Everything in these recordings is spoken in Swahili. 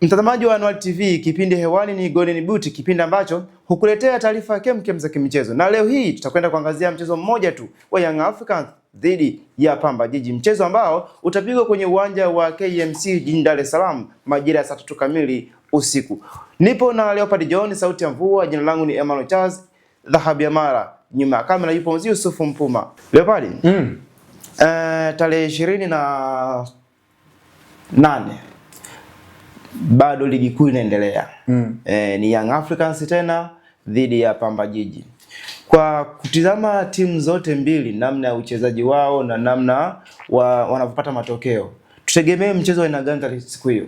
Mtazamaji wa Anuari TV, kipindi hewani ni Golden Boot, kipindi ambacho hukuletea taarifa kemkem za kimichezo. Na leo hii tutakwenda kuangazia mchezo mmoja tu wa Young Africans dhidi ya Pamba Jiji, mchezo ambao utapigwa kwenye uwanja wa KMC jijini Dar es Salaam majira ya saa 3 kamili usiku. Nipo na Leopard John, sauti ya mvua. Jina langu ni Emmanuel Charles Dhahabu ya Mara. Nyuma ya kamera yupo Mzee Yusuf Mpuma. Leopard, tarehe 28 bado ligi kuu inaendelea. Ni Young Africans tena dhidi ya Pamba Jiji. Kwa kutizama timu zote mbili, namna ya uchezaji wao na namna wanavyopata matokeo, tutegemee mchezo wa aina gani siku hiyo?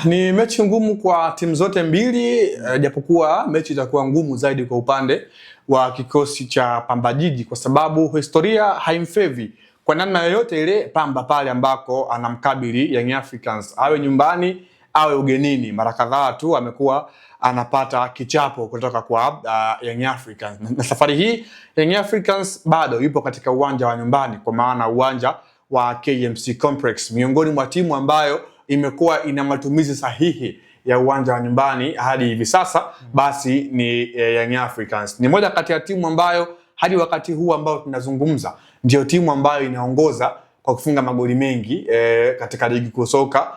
Ni mechi ngumu kwa timu zote mbili, japokuwa mechi itakuwa ngumu zaidi kwa upande wa kikosi cha Pamba Jiji kwa sababu historia haimfevi kwa namna yoyote ile Pamba pale ambako anamkabili Young Africans, awe nyumbani awe ugenini. Mara kadhaa tu amekuwa anapata kichapo kutoka kwa Young Africans. Na safari hii Young Africans bado yupo katika uwanja wa nyumbani, kwa maana uwanja wa KMC Complex, miongoni mwa timu ambayo imekuwa ina matumizi sahihi ya uwanja wa nyumbani hadi hivi sasa, basi ni Young Africans. Ni moja kati ya timu ambayo hadi wakati huu ambao tunazungumza ndio timu ambayo inaongoza kwa kufunga magoli mengi katika ligi kuu soka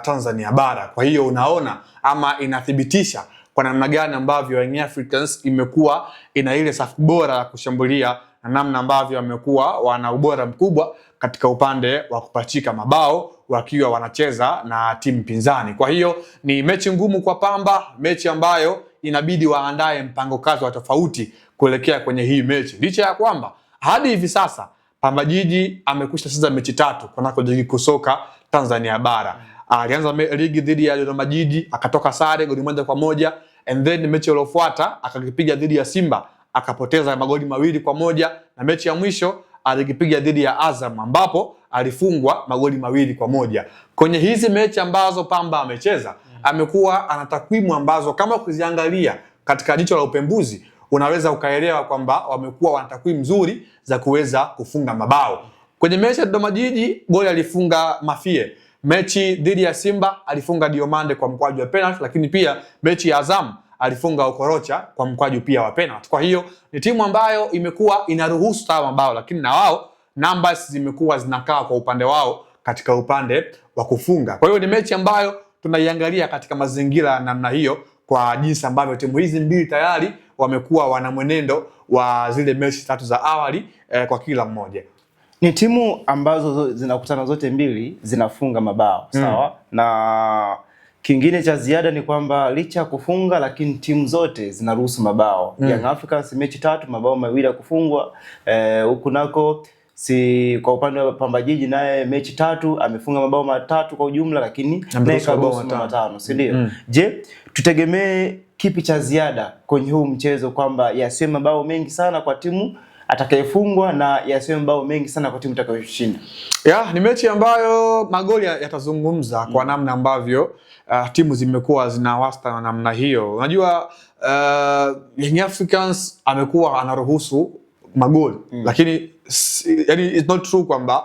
Tanzania bara. Kwa hiyo unaona ama inathibitisha kwa namna gani ambavyo Young Africans imekuwa ina ile safu bora ya kushambulia na namna ambavyo wamekuwa wana ubora mkubwa katika upande wa kupachika mabao wakiwa wanacheza na timu pinzani. Kwa hiyo ni mechi ngumu kwa Pamba, mechi ambayo inabidi waandae mpango kazi wa tofauti kuelekea kwenye hii mechi. Licha ya kwamba hadi hivi sasa Pamba Jiji amekwisha cheza mechi 3 kunako ligi kuu soka Tanzania bara. Alianza ligi dhidi ya Dodoma Jiji, akatoka sare goli 1-1, and then mechi iliyofuata akakipiga dhidi ya Simba, akapoteza magoli 2-1, na mechi ya mwisho alikipiga dhidi ya Azam ambapo alifungwa magoli 2-1. Kwenye hizi mechi ambazo Pamba amecheza, amekuwa ana takwimu ambazo kama ukiziangalia katika jicho la upembuzi unaweza ukaelewa kwamba wamekuwa wana takwimu nzuri za kuweza kufunga mabao. Kwenye mechi ya Dodoma Jiji goli alifunga Mafie. Mechi dhidi ya Simba alifunga Diomande kwa mkwaju wa penalty, lakini pia mechi ya Azam alifunga Okorocha kwa mkwaju pia wa penalty. Kwa hiyo ni timu ambayo imekuwa inaruhusu sawa mabao, lakini na wao numbers zimekuwa zinakaa kwa upande wao katika upande wa kufunga. Kwa hiyo ni mechi ambayo tunaiangalia katika mazingira namna hiyo, kwa jinsi ambavyo timu hizi mbili tayari wamekuwa wana mwenendo wa zile mechi 3 za awali kwa kila mmoja. Ni timu ambazo zinakutana zote mbili zinafunga mabao, sawa? Na kingine cha ziada ni kwamba licha ya kufunga lakini timu zote zinaruhusu mabao. Young Africans mechi 3 mabao 2 ya kufungwa, huku nako kwa upande wa Pamba Jiji naye mechi 3 amefunga mabao 3 kwa ujumla, lakini karuhusu 5, si ndio? Je, tutegemee kipi cha ziada kwenye huu mchezo, kwamba yasiwe mabao mengi sana kwa timu atakayefungwa na yasiwe mabao mengi sana kwa timu itakayoshinda? Ni mechi ambayo magoli yatazungumza kwa namna ambavyo timu zimekuwa zina wastani namna hiyo. Unajua Young Africans amekuwa anaruhusu magoli, lakini yani it's not true kwamba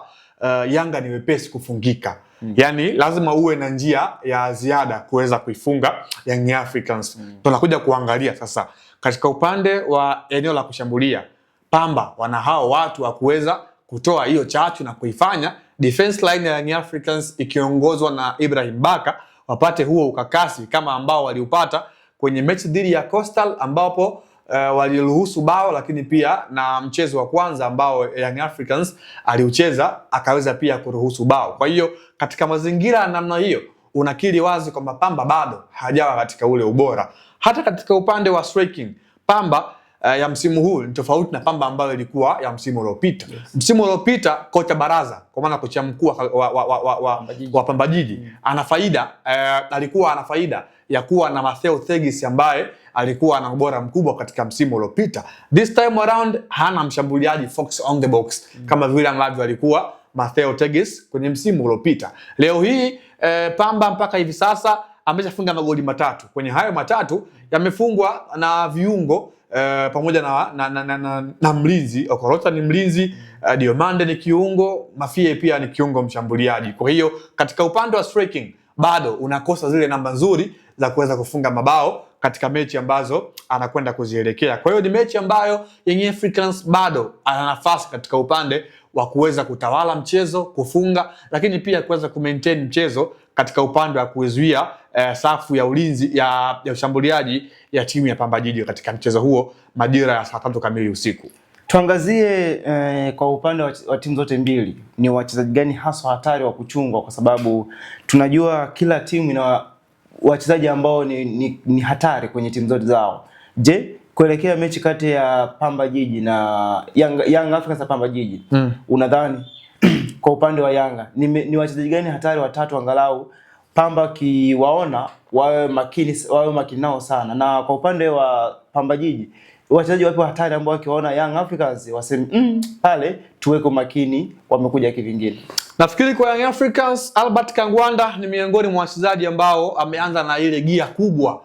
Yanga ni wepesi kufungika. Yani lazima uwe na njia ya ziada kuweza kuifunga Young Africans. Tunakuja kuangalia sasa katika upande wa eneo la kushambulia, Pamba wana hao watu wa kuweza kutoa hiyo chachu na kuifanya defense line ya Young Africans ikiongozwa na Ibrahim Baka wapate huo ukakasi kama ambao waliupata kwenye mechi dhidi ya Coastal, ambapo waliruhusu bao, lakini pia na mchezo wa kwanza ambao Young Africans aliucheza akaweza pia kuruhusu bao. Kwa hiyo katika mazingira ya namna hiyo unakiri wazi kwamba Pamba bado hajawa katika ule ubora. Hata katika upande wa striking, Pamba ya msimu huu ni tofauti na Pamba ambayo ilikuwa ya msimu uliopita. Msimu uliopita kocha Baraza, kwa maana kocha mkuu wa Pamba Jiji, alikuwa ana faida ya kuwa na Matteo Thegis ambaye alikuwa na ubora mkubwa katika msimu uliopita. This time around hana mshambuliaji fox on the box kama vile ambavyo alikuwa Matteo Thegis kwenye msimu uliopita. Leo hii Pamba mpaka hivi sasa ameshafunga magoli 3. Kwenye hayo 3 yamefungwa na viungo pamoja na mlinzi. Okorocha ni mlinzi, Diomande ni kiungo, Mafie pia ni kiungo mshambuliaji. Kwa hiyo katika upande wa striking bado unakosa zile namba nzuri za kuweza kufunga mabao katika mechi ambazo anakwenda kuzielekea. Kwa hiyo ni mechi ambayo Young Africans bado ana nafasi katika upande wa kuweza kutawala mchezo, kufunga, lakini pia kuweza kumaintain mchezo katika upande wa kuzuia safu ya ulinzi ya ushambuliaji ya timu ya Pamba Jiji katika mchezo huo majira ya saa 3 kamili usiku. Tuangazie kwa upande wa timu zote mbili, ni wachezaji gani hasa hatari wa kuchungwa, kwa sababu tunajua kila timu ina wachezaji ambao ni hatari kwenye timu zote zao. Je, kuelekea mechi kati ya Pamba Jiji na Young Africans na Pamba Jiji, unadhani kwa upande wa Yanga ni wachezaji gani hatari watatu angalau Pamba kiwaona wawe makini nao sana, na kwa upande wa Pamba Jiji wachezaji wapo hatari ambao wakiwaona Young Africans waseme pale tuweko makini, wamekuja kivingine? Nafikiri kwa Young Africans, Albert Kangwanda ni miongoni mwa wachezaji ambao ameanza na ile gia kubwa,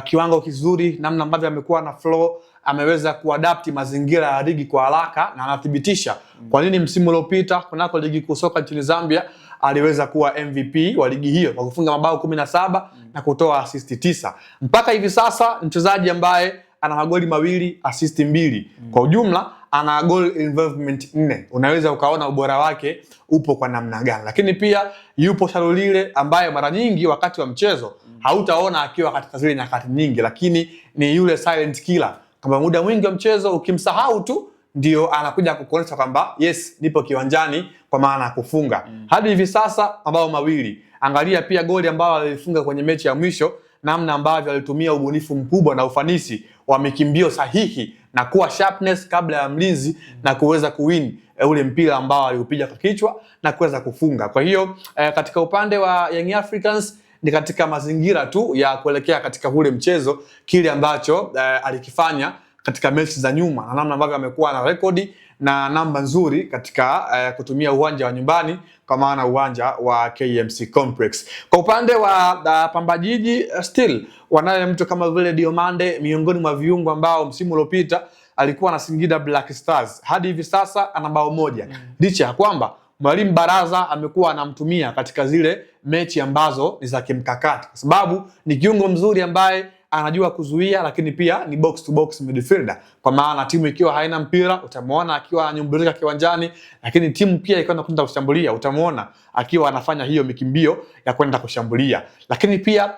kiwango kizuri, namna ambavyo amekuwa na flow, ameweza kuadapti mazingira ya ligi kwa haraka, na anathibitisha kwa nini msimu uliopita kunako ligi kuu soka nchini Zambia aliweza kuwa MVP wa ligi hiyo kwa kufunga mabao 17 na kutoa assist 9. Mpaka hivi sasa mchezaji ambaye ana magoli 2, assist 2. Kwa ujumla ana goal involvement 4. Unaweza ukaona ubora wake upo kwa namna gani. Lakini pia yupo Shalulile ambaye mara nyingi wakati wa mchezo hautaona akiwa katika zile nyakati nyingi, lakini ni yule silent killer. Kama muda mwingi wa mchezo ukimsahau tu ndio anakuja kukuonyesha kwamba yes, nipo kiwanjani, kwa maana ya kufunga. Hadi hivi sasa mabao 2. Angalia pia goli ambalo alifunga kwenye mechi ya mwisho, namna ambavyo alitumia ubunifu mkubwa na ufanisi wa mikimbio sahihi na kuwa sharpness kabla ya mlinzi na kuweza kuwin ule mpira ambao aliupiga kwa kichwa na kuweza kufunga. Kwa hiyo katika upande wa Young Africans ni katika mazingira tu ya kuelekea katika ule mchezo, kile ambacho alikifanya katika mechi za nyuma na namna ambavyo amekuwa na rekodi na namba nzuri katika kutumia uwanja wa nyumbani, kwa maana uwanja wa KMC Complex. Kwa upande wa Pamba Jiji, still wanaye mtu kama vile Diomande, miongoni mwa viungo ambao msimu uliopita alikuwa na Singida Black Stars. Hadi hivi sasa ana bao 1. Licha ya kwamba Mwalimu Baraza amekuwa anamtumia katika zile mechi ambazo ni za kimkakati, kwa sababu ni kiungo mzuri ambaye anajua kuzuia, lakini pia ni box to box midfielder. Kwa maana timu ikiwa haina mpira utamuona akiwa ananyumbulika kiwanjani, lakini timu pia ikiwa inakwenda kushambulia utamuona akiwa anafanya hiyo mikimbio ya kwenda kushambulia. Lakini pia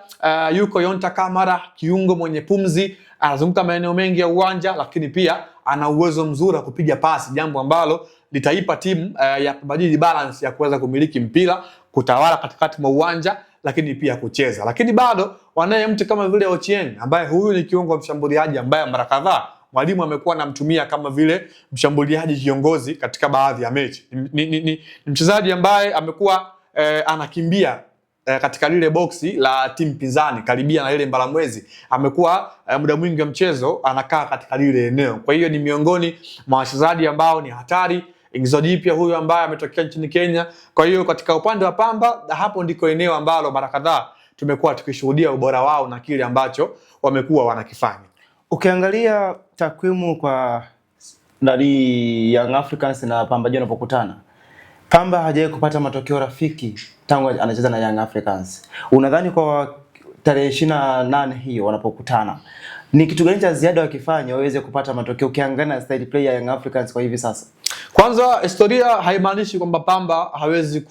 yuko Yonta Kamara, kiungo mwenye pumzi, anazunguka maeneo mengi ya uwanja, lakini pia ana uwezo mzuri wa kupiga pasi, jambo ambalo litaipa timu ya Pamba Jiji balance ya kuweza kumiliki mpira, kutawala katikati mwa uwanja, lakini pia kucheza. Lakini bado wanaye mtu kama vile Ochieng, ambaye huyu ni kiungo mshambuliaji ambaye mara kadhaa mwalimu amekuwa anamtumia kama vile mshambuliaji kiongozi katika baadhi ya mechi. Ni mchezaji ambaye amekuwa anakimbia katika lile boksi la timu pinzani karibia na ile Mbalamwezi. Amekuwa muda mwingi wa mchezo anakaa katika lile eneo. Kwa hiyo ni miongoni mwa wachezaji ambao ni hatari. Ingizo jipya huyu ambaye ametokea nchini Kenya. Kwa hiyo katika upande wa Pamba, hapo ndiko eneo ambalo mara kadhaa tumekuwa tukishuhudia ubora wao na kile ambacho wamekuwa wanakifanya. Ukiangalia takwimu kwa Young Africans na Pamba Jiji wanapokutana, Pamba hajawahi kupata matokeo rafiki tangu anacheza na Young Africans. Unadhani kwa tarehe 28 hiyo wanapokutana, ni kitu gani cha ziada wakifanya waweze kupata matokeo, ukiangalia na style play ya Young Africans kwa hivi sasa? Kwanza, historia haimaanishi kwamba Pamba hawezi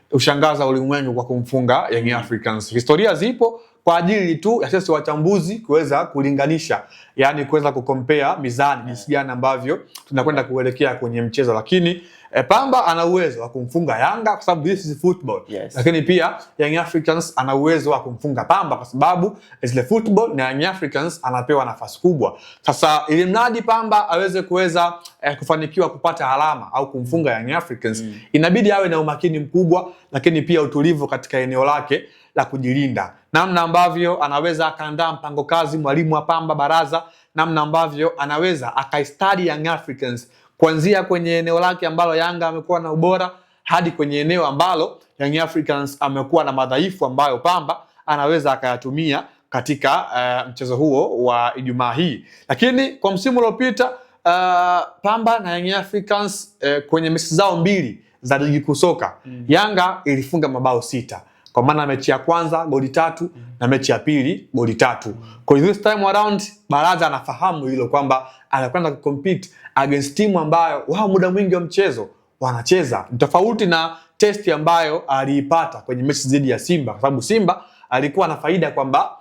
kushangaza ulimwengu kwa kumfunga Young Africans. Historia zipo kwa ajili tu ya sisi wachambuzi kuweza kulinganisha, yani kuweza kucompare mizani jinsi gani ambavyo tunakwenda kuelekea kwenye mchezo. Lakini Pamba ana uwezo wa kumfunga Yanga kwa sababu this is football. Yes. Lakini pia Young Africans ana uwezo wa kumfunga Pamba kwa sababu is the football, na Young Africans anapewa nafasi kubwa. Sasa ili mradi Pamba aweze kuweza kufanikiwa kupata alama au kumfunga Young Africans, inabidi awe na umakini mkubwa, lakini pia utulivu katika eneo lake la kujilinda. Namna ambavyo anaweza akaandaa mpango kazi mwalimu wa Pamba Baraza, namna ambavyo anaweza akaistudy Young Africans kuanzia kwenye eneo lake ambalo Yanga amekuwa na ubora hadi kwenye eneo ambalo Young Africans amekuwa na madhaifu ambayo Pamba anaweza akayatumia katika mchezo huo wa Ijumaa hii. Lakini kwa msimu uliopita Pamba na Young Africans kwenye mechi zao 2 za ligi kuu soka, Yanga ilifunga mabao 6. kwa maana mechi ya kwanza goli 3 na mechi ya pili goli 3. Kwa hiyo this time around Baraza anafahamu hilo kwamba anakwenda kucompete against timu ambayo wao muda mwingi wa mchezo wanacheza. Ni tofauti na testi ambayo aliipata kwenye mechi dhidi ya Simba, kwa sababu Simba alikuwa na faida kwamba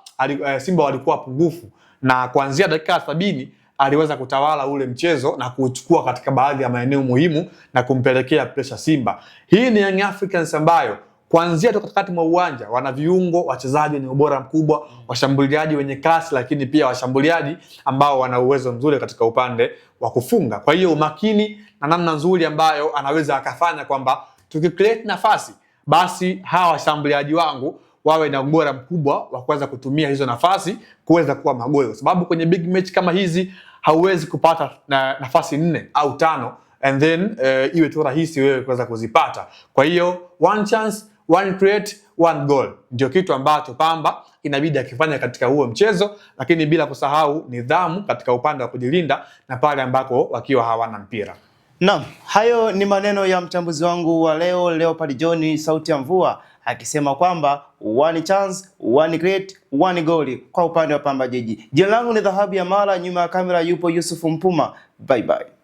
Simba walikuwa pungufu, na kuanzia dakika 70 aliweza kutawala ule mchezo na kuchukua katika baadhi ya maeneo muhimu na kumpelekea pressure Simba. Hii ni Young Africans ambayo kuanzia toka katikati mwa uwanja wana viungo, wachezaji wenye ubora mkubwa, washambuliaji wenye kasi, lakini pia washambuliaji ambao wana uwezo mzuri katika upande wa kufunga. Kwa hiyo umakini na namna nzuri ambayo anaweza akafanya kwamba tukicreate nafasi, basi hawa washambuliaji wangu wawe na ubora mkubwa wa kuweza kutumia hizo nafasi kuweza kuwa magoli, kwa sababu kwenye big match kama hizi hauwezi kupata nafasi 4 au 5 and then iwe tu rahisi wewe kuweza kuzipata. Kwa hiyo one chance, one create, one goal ndio kitu ambacho Pamba inabidi akifanya katika huo mchezo, lakini bila kusahau nidhamu katika upande wa kujilinda na pale ambako wakiwa hawana mpira. Naam, hayo ni maneno ya mchambuzi wangu wa leo Leopard John sauti ya mvua, akisema kwamba one chance, one create, one goal kwa upande wa Pamba Jiji. Jina langu ni Dhahabu ya Mara, nyuma ya kamera yupo Yusuf Mpuma. Bye bye.